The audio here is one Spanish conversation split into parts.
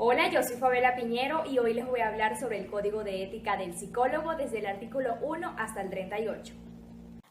Hola, yo soy Fabiola Piñero y hoy les voy a hablar sobre el Código de Ética del Psicólogo desde el artículo 1 hasta el 38.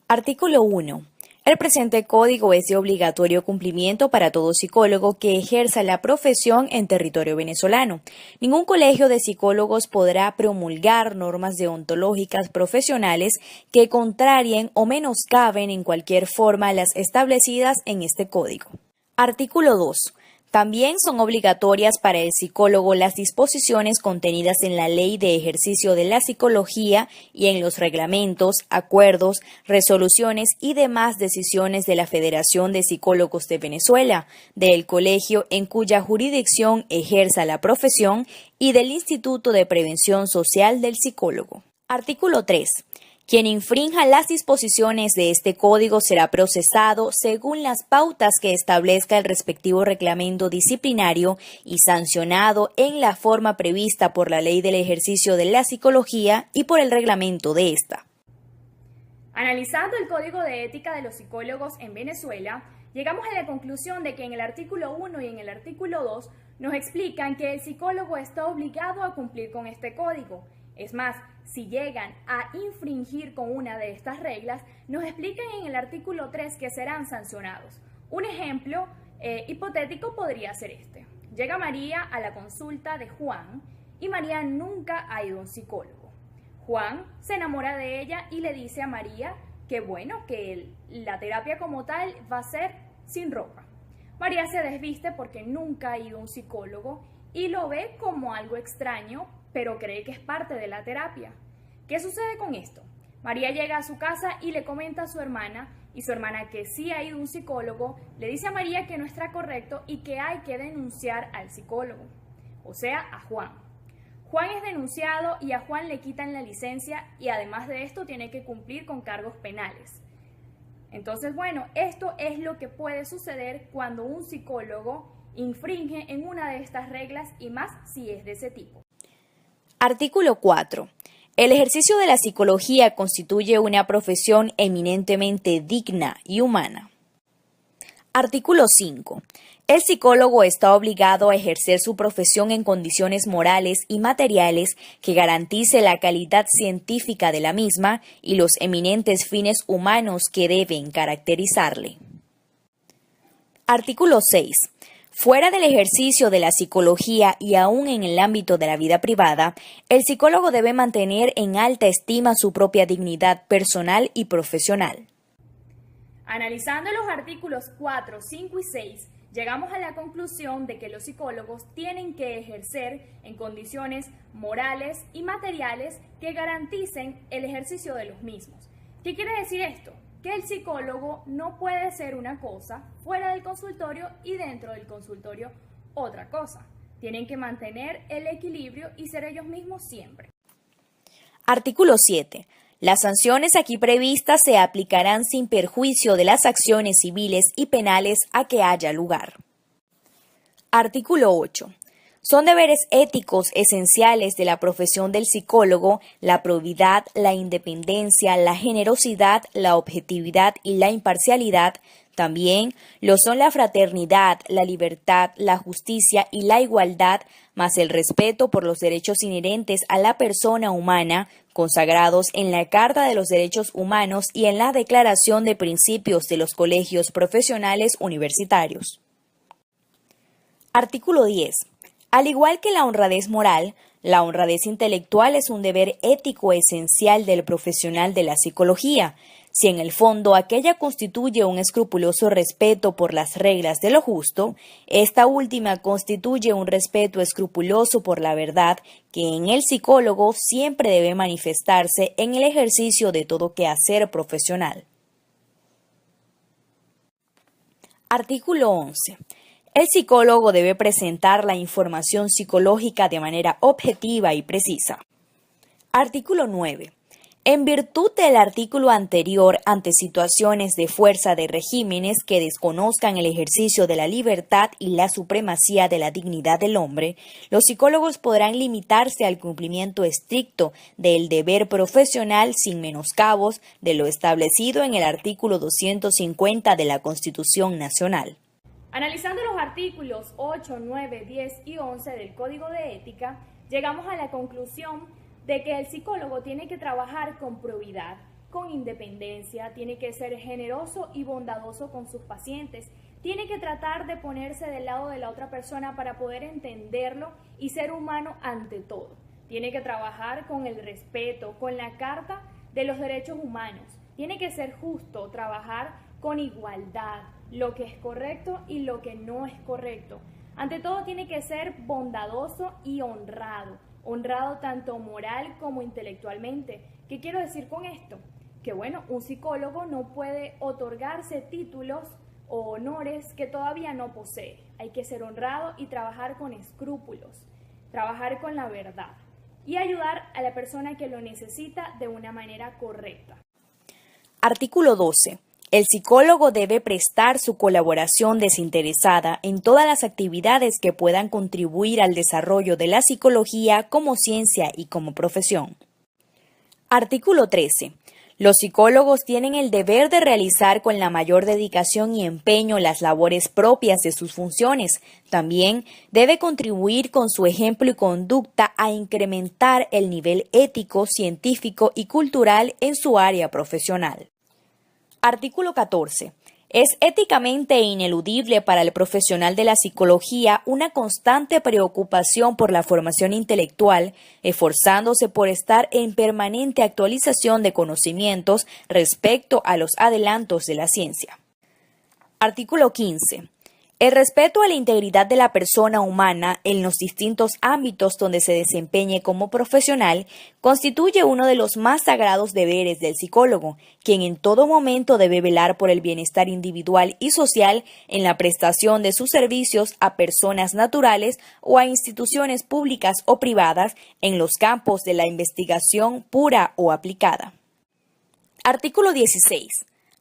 Artículo 1. El presente código es de obligatorio cumplimiento para todo psicólogo que ejerza la profesión en territorio venezolano. Ningún colegio de psicólogos podrá promulgar normas deontológicas profesionales que contrarien o menoscaben en cualquier forma las establecidas en este código. Artículo 2. También son obligatorias para el psicólogo las disposiciones contenidas en la Ley de Ejercicio de la Psicología y en los reglamentos, acuerdos, resoluciones y demás decisiones de la Federación de Psicólogos de Venezuela, del colegio en cuya jurisdicción ejerza la profesión y del Instituto de Prevención Social del Psicólogo. Artículo 3. Quien infrinja las disposiciones de este código será procesado según las pautas que establezca el respectivo reglamento disciplinario y sancionado en la forma prevista por la Ley del Ejercicio de la Psicología y por el reglamento de esta. Analizando el Código de Ética de los Psicólogos en Venezuela, llegamos a la conclusión de que en el artículo 1 y en el artículo 2 nos explican que el psicólogo está obligado a cumplir con este código. Es más, si llegan a infringir con una de estas reglas, nos explican en el artículo 3 que serán sancionados. Un ejemplo hipotético podría ser este. Llega María a la consulta de Juan y María nunca ha ido a un psicólogo. Juan se enamora de ella y le dice a María que bueno, que la terapia como tal va a ser sin ropa. María se desviste porque nunca ha ido a un psicólogo y lo ve como algo extraño, pero cree que es parte de la terapia. ¿Qué sucede con esto? María llega a su casa y le comenta a su hermana, y su hermana, que sí ha ido a un psicólogo, le dice a María que no está correcto y que hay que denunciar al psicólogo, o sea, a Juan. Juan es denunciado y a Juan le quitan la licencia y además de esto tiene que cumplir con cargos penales. Entonces, bueno, esto es lo que puede suceder cuando un psicólogo infringe en una de estas reglas y más si es de ese tipo. Artículo 4. El ejercicio de la psicología constituye una profesión eminentemente digna y humana. Artículo 5. El psicólogo está obligado a ejercer su profesión en condiciones morales y materiales que garantice la calidad científica de la misma y los eminentes fines humanos que deben caracterizarle. Artículo 6. Fuera del ejercicio de la psicología y aún en el ámbito de la vida privada, el psicólogo debe mantener en alta estima su propia dignidad personal y profesional. Analizando los artículos 4, 5 y 6, llegamos a la conclusión de que los psicólogos tienen que ejercer en condiciones morales y materiales que garanticen el ejercicio de los mismos. ¿Qué quiere decir esto? Que el psicólogo no puede ser una cosa fuera del consultorio y dentro del consultorio otra cosa. Tienen que mantener el equilibrio y ser ellos mismos siempre. Artículo 7. Las sanciones aquí previstas se aplicarán sin perjuicio de las acciones civiles y penales a que haya lugar. Artículo 8. Son deberes éticos esenciales de la profesión del psicólogo la probidad, la independencia, la generosidad, la objetividad y la imparcialidad. También lo son la fraternidad, la libertad, la justicia y la igualdad, más el respeto por los derechos inherentes a la persona humana, consagrados en la Carta de los Derechos Humanos y en la Declaración de Principios de los Colegios Profesionales Universitarios. Artículo 10. Al igual que la honradez moral, la honradez intelectual es un deber ético esencial del profesional de la psicología. Si en el fondo aquella constituye un escrupuloso respeto por las reglas de lo justo, esta última constituye un respeto escrupuloso por la verdad que en el psicólogo siempre debe manifestarse en el ejercicio de todo quehacer profesional. Artículo 11. El psicólogo debe presentar la información psicológica de manera objetiva y precisa. Artículo 9. En virtud del artículo anterior, ante situaciones de fuerza de regímenes que desconozcan el ejercicio de la libertad y la supremacía de la dignidad del hombre, los psicólogos podrán limitarse al cumplimiento estricto del deber profesional sin menoscabos de lo establecido en el artículo 250 de la Constitución Nacional. Analizando los artículos 8, 9, 10 y 11 del Código de Ética, llegamos a la conclusión de que el psicólogo tiene que trabajar con probidad, con independencia, tiene que ser generoso y bondadoso con sus pacientes, tiene que tratar de ponerse del lado de la otra persona para poder entenderlo y ser humano ante todo. Tiene que trabajar con el respeto, con la Carta de los Derechos Humanos. Tiene que ser justo, trabajar con igualdad, lo que es correcto y lo que no es correcto. Ante todo tiene que ser bondadoso y honrado tanto moral como intelectualmente. ¿Qué quiero decir con esto? Que bueno, un psicólogo no puede otorgarse títulos o honores que todavía no posee. Hay que ser honrado y trabajar con escrúpulos, trabajar con la verdad y ayudar a la persona que lo necesita de una manera correcta. Artículo 12. El psicólogo debe prestar su colaboración desinteresada en todas las actividades que puedan contribuir al desarrollo de la psicología como ciencia y como profesión. Artículo 13. Los psicólogos tienen el deber de realizar con la mayor dedicación y empeño las labores propias de sus funciones. También debe contribuir con su ejemplo y conducta a incrementar el nivel ético, científico y cultural en su área profesional. Artículo 14. Es éticamente ineludible para el profesional de la psicología una constante preocupación por la formación intelectual, esforzándose por estar en permanente actualización de conocimientos respecto a los adelantos de la ciencia. Artículo 15. El respeto a la integridad de la persona humana en los distintos ámbitos donde se desempeñe como profesional constituye uno de los más sagrados deberes del psicólogo, quien en todo momento debe velar por el bienestar individual y social en la prestación de sus servicios a personas naturales o a instituciones públicas o privadas en los campos de la investigación pura o aplicada. Artículo 16.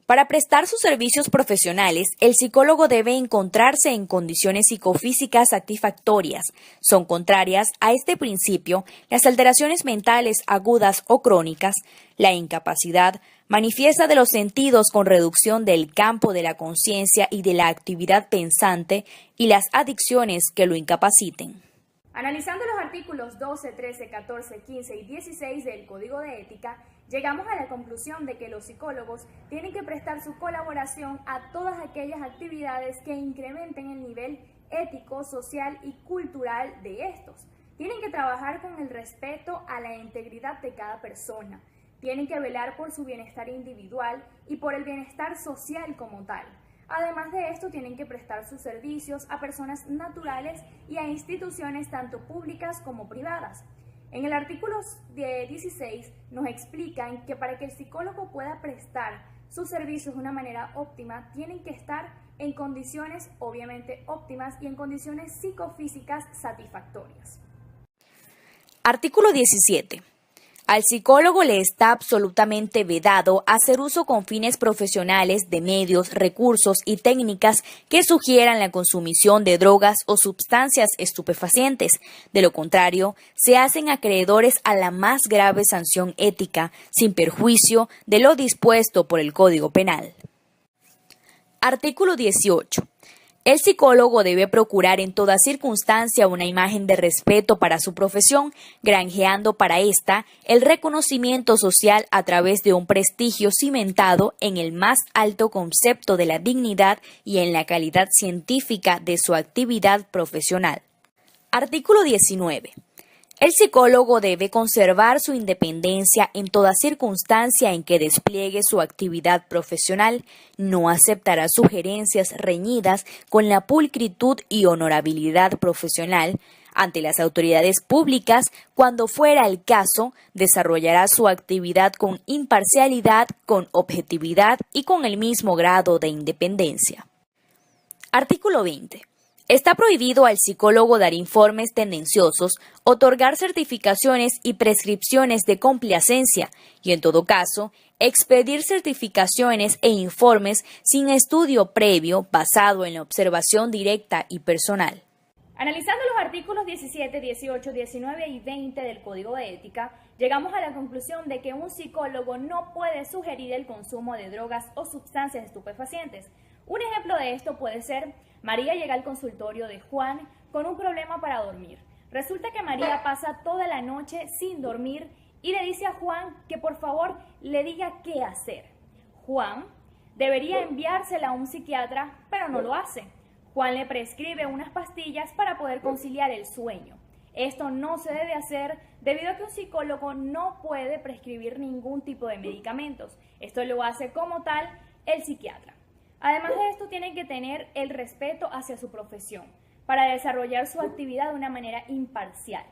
Para prestar sus servicios profesionales, el psicólogo debe encontrarse en condiciones psicofísicas satisfactorias. Son contrarias a este principio las alteraciones mentales agudas o crónicas, la incapacidad manifiesta de los sentidos con reducción del campo de la conciencia y de la actividad pensante y las adicciones que lo incapaciten. Analizando los artículos 12, 13, 14, 15 y 16 del Código de Ética, llegamos a la conclusión de que los psicólogos tienen que prestar su colaboración a todas aquellas actividades que incrementen el nivel ético, social y cultural de estos. Tienen que trabajar con el respeto a la integridad de cada persona. Tienen que velar por su bienestar individual y por el bienestar social como tal. Además de esto, tienen que prestar sus servicios a personas naturales y a instituciones tanto públicas como privadas. En el artículo 16 nos explican que para que el psicólogo pueda prestar sus servicios de una manera óptima, tienen que estar en condiciones obviamente óptimas y en condiciones psicofísicas satisfactorias. Artículo 17. Al psicólogo le está absolutamente vedado hacer uso con fines profesionales de medios, recursos y técnicas que sugieran la consumición de drogas o sustancias estupefacientes. De lo contrario, se hacen acreedores a la más grave sanción ética, sin perjuicio de lo dispuesto por el Código Penal. Artículo 18. El psicólogo debe procurar en toda circunstancia una imagen de respeto para su profesión, granjeando para ésta el reconocimiento social a través de un prestigio cimentado en el más alto concepto de la dignidad y en la calidad científica de su actividad profesional. Artículo 19. El psicólogo debe conservar su independencia en toda circunstancia en que despliegue su actividad profesional. No aceptará sugerencias reñidas con la pulcritud y honorabilidad profesional. Ante las autoridades públicas, cuando fuera el caso, desarrollará su actividad con imparcialidad, con objetividad y con el mismo grado de independencia. Artículo 20. Está prohibido al psicólogo dar informes tendenciosos, otorgar certificaciones y prescripciones de complacencia y, en todo caso, expedir certificaciones e informes sin estudio previo basado en la observación directa y personal. Analizando los artículos 17, 18, 19 y 20 del Código de Ética, llegamos a la conclusión de que un psicólogo no puede sugerir el consumo de drogas o sustancias estupefacientes. Un ejemplo de esto puede ser María llega al consultorio de Juan con un problema para dormir. Resulta que María pasa toda la noche sin dormir y le dice a Juan que por favor le diga qué hacer. Juan debería enviársela a un psiquiatra, pero no lo hace. Juan le prescribe unas pastillas para poder conciliar el sueño. Esto no se debe hacer debido a que un psicólogo no puede prescribir ningún tipo de medicamentos. Esto lo hace como tal el psiquiatra. Además de esto, tienen que tener el respeto hacia su profesión para desarrollar su actividad de una manera imparcial.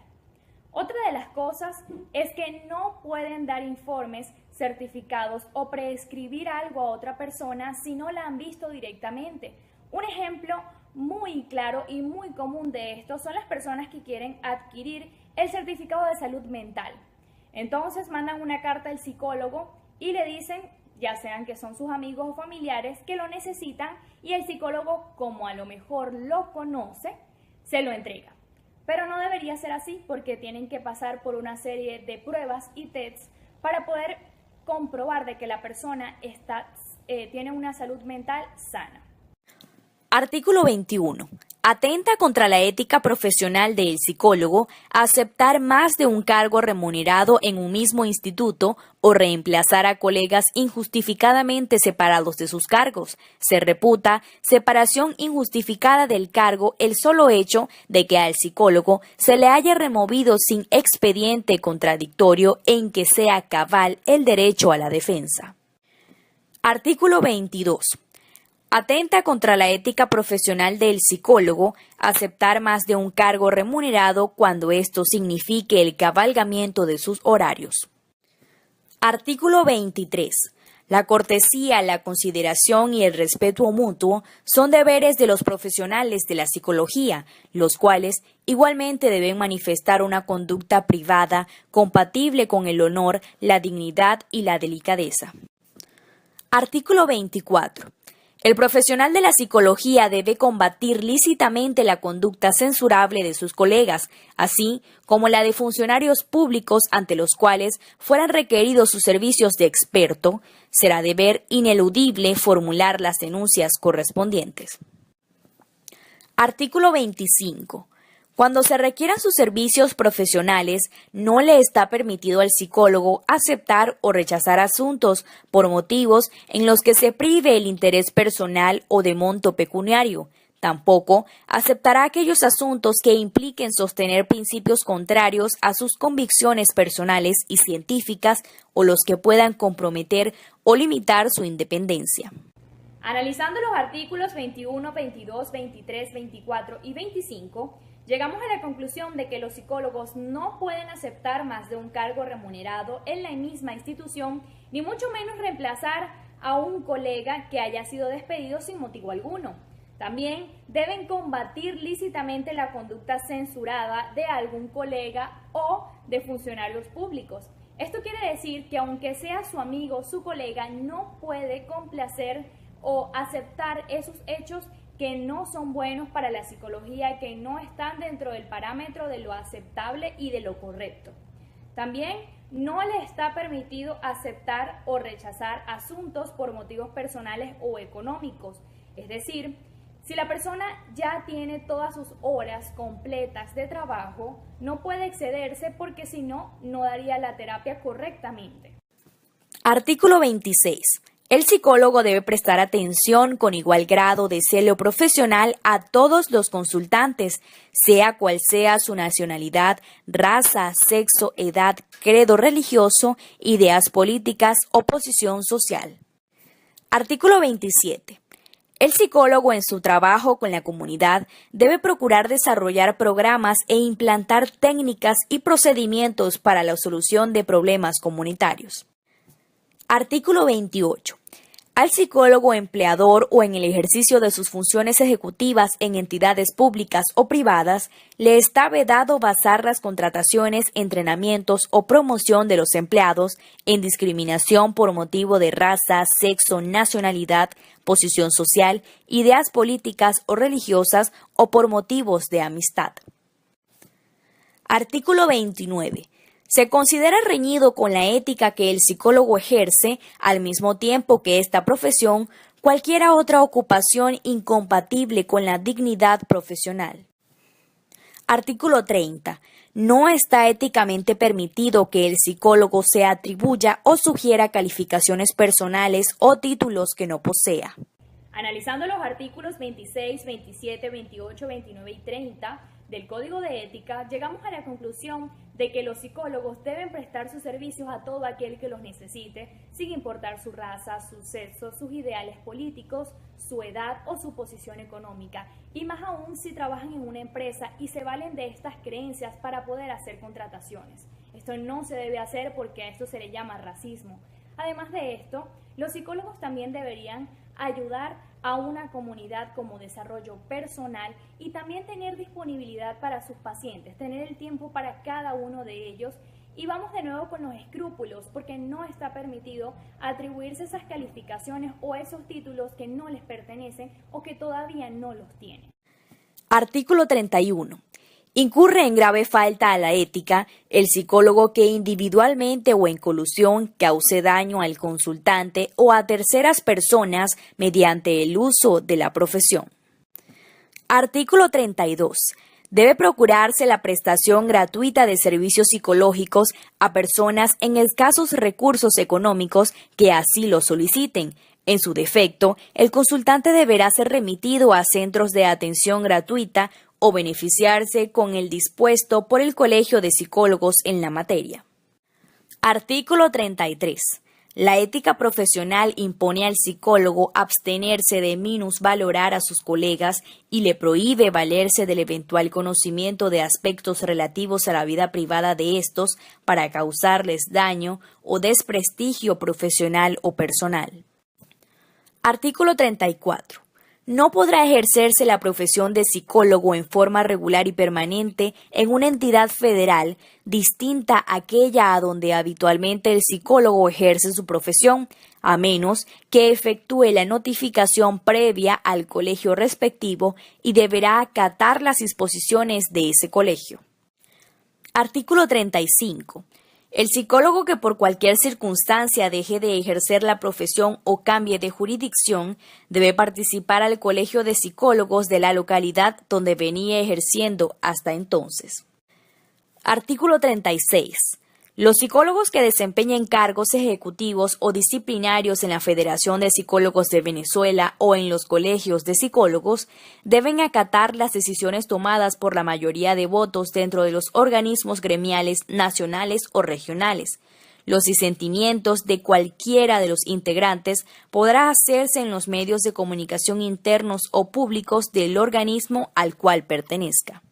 Otra de las cosas es que no pueden dar informes, certificados o prescribir algo a otra persona si no la han visto directamente. Un ejemplo muy claro y muy común de esto son las personas que quieren adquirir el certificado de salud mental. Entonces mandan una carta al psicólogo y le dicen, ya sean que son sus amigos o familiares, que lo necesitan y el psicólogo, como a lo mejor lo conoce, se lo entrega. Pero no debería ser así porque tienen que pasar por una serie de pruebas y tests para poder comprobar de que la persona tiene una salud mental sana. Artículo 21. Atenta contra la ética profesional del psicólogo aceptar más de un cargo remunerado en un mismo instituto o reemplazar a colegas injustificadamente separados de sus cargos. Se reputa separación injustificada del cargo el solo hecho de que al psicólogo se le haya removido sin expediente contradictorio en que sea cabal el derecho a la defensa. Artículo 22. Atenta contra la ética profesional del psicólogo aceptar más de un cargo remunerado cuando esto signifique el cabalgamiento de sus horarios. Artículo 23. La cortesía, la consideración y el respeto mutuo son deberes de los profesionales de la psicología, los cuales igualmente deben manifestar una conducta privada compatible con el honor, la dignidad y la delicadeza. Artículo 24. El profesional de la psicología debe combatir lícitamente la conducta censurable de sus colegas, así como la de funcionarios públicos ante los cuales fueran requeridos sus servicios de experto. Será deber ineludible formular las denuncias correspondientes. Artículo 25. Cuando se requieran sus servicios profesionales, no le está permitido al psicólogo aceptar o rechazar asuntos por motivos en los que se prive el interés personal o de monto pecuniario. Tampoco aceptará aquellos asuntos que impliquen sostener principios contrarios a sus convicciones personales y científicas o los que puedan comprometer o limitar su independencia. Analizando los artículos 21, 22, 23, 24 y 25, llegamos a la conclusión de que los psicólogos no pueden aceptar más de un cargo remunerado en la misma institución, ni mucho menos reemplazar a un colega que haya sido despedido sin motivo alguno. También deben combatir lícitamente la conducta censurada de algún colega o de funcionarios públicos. Esto quiere decir que aunque sea su amigo, su colega no puede complacer o aceptar esos hechos que no son buenos para la psicología, que no están dentro del parámetro de lo aceptable y de lo correcto. También no le está permitido aceptar o rechazar asuntos por motivos personales o económicos. Es decir, si la persona ya tiene todas sus horas completas de trabajo, no puede excederse porque si no, no daría la terapia correctamente. Artículo 26. El psicólogo debe prestar atención con igual grado de celo profesional a todos los consultantes, sea cual sea su nacionalidad, raza, sexo, edad, credo religioso, ideas políticas o posición social. Artículo 27. El psicólogo en su trabajo con la comunidad debe procurar desarrollar programas e implantar técnicas y procedimientos para la solución de problemas comunitarios. Artículo 28. Al psicólogo empleador o en el ejercicio de sus funciones ejecutivas en entidades públicas o privadas, le está vedado basar las contrataciones, entrenamientos o promoción de los empleados en discriminación por motivo de raza, sexo, nacionalidad, posición social, ideas políticas o religiosas o por motivos de amistad. Artículo 29. Se considera reñido con la ética que el psicólogo ejerce al mismo tiempo que esta profesión cualquier otra ocupación incompatible con la dignidad profesional. Artículo 30. No está éticamente permitido que el psicólogo se atribuya o sugiera calificaciones personales o títulos que no posea. Analizando los artículos 26, 27, 28, 29 y 30 del Código de Ética, llegamos a la conclusión de que los psicólogos deben prestar sus servicios a todo aquel que los necesite, sin importar su raza, su sexo, sus ideales políticos, su edad o su posición económica, y más aún si trabajan en una empresa y se valen de estas creencias para poder hacer contrataciones. Esto no se debe hacer porque a esto se le llama racismo. Además de esto, los psicólogos también deberían ayudar a una comunidad como desarrollo personal y también tener disponibilidad para sus pacientes, tener el tiempo para cada uno de ellos. Y vamos de nuevo con los escrúpulos, porque no está permitido atribuirse esas calificaciones o esos títulos que no les pertenecen o que todavía no los tienen. Artículo 31. Incurre en grave falta a la ética el psicólogo que individualmente o en colusión cause daño al consultante o a terceras personas mediante el uso de la profesión. Artículo 32. Debe procurarse la prestación gratuita de servicios psicológicos a personas en escasos recursos económicos que así lo soliciten. En su defecto, el consultante deberá ser remitido a centros de atención gratuita o beneficiarse con el dispuesto por el Colegio de Psicólogos en la materia. Artículo 33. La ética profesional impone al psicólogo abstenerse de minusvalorar a sus colegas y le prohíbe valerse del eventual conocimiento de aspectos relativos a la vida privada de estos para causarles daño o desprestigio profesional o personal. Artículo 34. No podrá ejercerse la profesión de psicólogo en forma regular y permanente en una entidad federal distinta a aquella a donde habitualmente el psicólogo ejerce su profesión, a menos que efectúe la notificación previa al colegio respectivo y deberá acatar las disposiciones de ese colegio. Artículo 35. El psicólogo que por cualquier circunstancia deje de ejercer la profesión o cambie de jurisdicción debe participar al colegio de psicólogos de la localidad donde venía ejerciendo hasta entonces. Artículo 36. Los psicólogos que desempeñen cargos ejecutivos o disciplinarios en la Federación de Psicólogos de Venezuela o en los colegios de psicólogos deben acatar las decisiones tomadas por la mayoría de votos dentro de los organismos gremiales nacionales o regionales. Los disentimientos de cualquiera de los integrantes podrá hacerse en los medios de comunicación internos o públicos del organismo al cual pertenezca.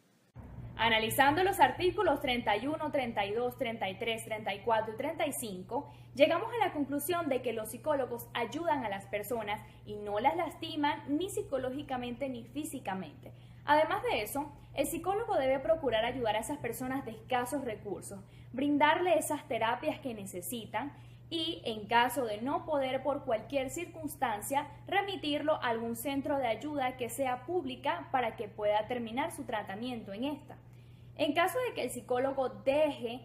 Analizando los artículos 31, 32, 33, 34 y 35, llegamos a la conclusión de que los psicólogos ayudan a las personas y no las lastiman ni psicológicamente ni físicamente. Además de eso, el psicólogo debe procurar ayudar a esas personas de escasos recursos, brindarle esas terapias que necesitan y, en caso de no poder por cualquier circunstancia, remitirlo a algún centro de ayuda que sea pública para que pueda terminar su tratamiento en esta. En caso de que el psicólogo deje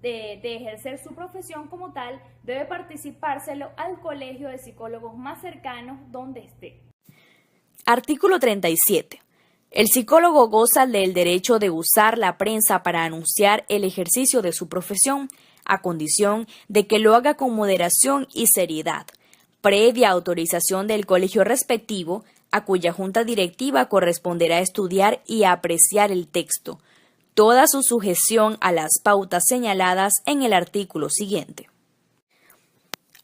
de ejercer su profesión como tal, debe participárselo al colegio de psicólogos más cercanos donde esté. Artículo 37. El psicólogo goza del derecho de usar la prensa para anunciar el ejercicio de su profesión, a condición de que lo haga con moderación y seriedad, previa autorización del colegio respectivo, a cuya junta directiva corresponderá estudiar y apreciar el texto, toda su sujeción a las pautas señaladas en el artículo siguiente.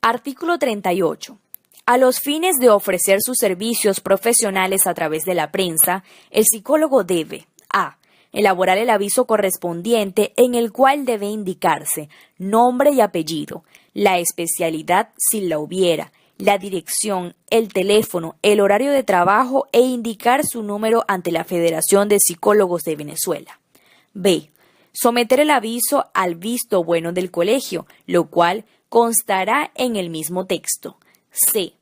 Artículo 38. A los fines de ofrecer sus servicios profesionales a través de la prensa, el psicólogo debe a. Elaborar el aviso correspondiente en el cual debe indicarse nombre y apellido, la especialidad si la hubiera, la dirección, el teléfono, el horario de trabajo e indicar su número ante la Federación de Psicólogos de Venezuela. B. Someter el aviso al visto bueno del colegio, lo cual constará en el mismo texto. C.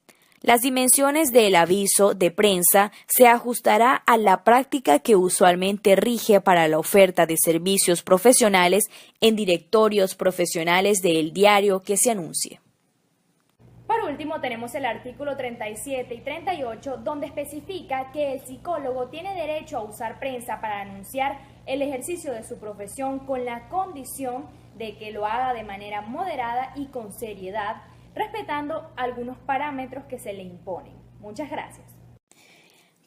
Las dimensiones del aviso de prensa se ajustará a la práctica que usualmente rige para la oferta de servicios profesionales en directorios profesionales del diario que se anuncie. Por último tenemos el artículo 37 y 38, donde especifica que el psicólogo tiene derecho a usar prensa para anunciar el ejercicio de su profesión con la condición de que lo haga de manera moderada y con seriedad, respetando algunos parámetros que se le imponen. Muchas gracias.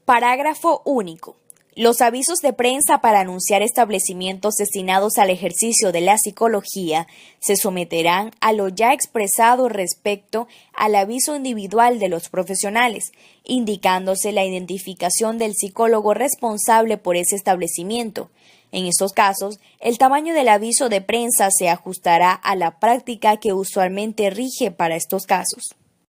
Parágrafo único. Los avisos de prensa para anunciar establecimientos destinados al ejercicio de la psicología se someterán a lo ya expresado respecto al aviso individual de los profesionales, indicándose la identificación del psicólogo responsable por ese establecimiento. En estos casos, el tamaño del aviso de prensa se ajustará a la práctica que usualmente rige para estos casos.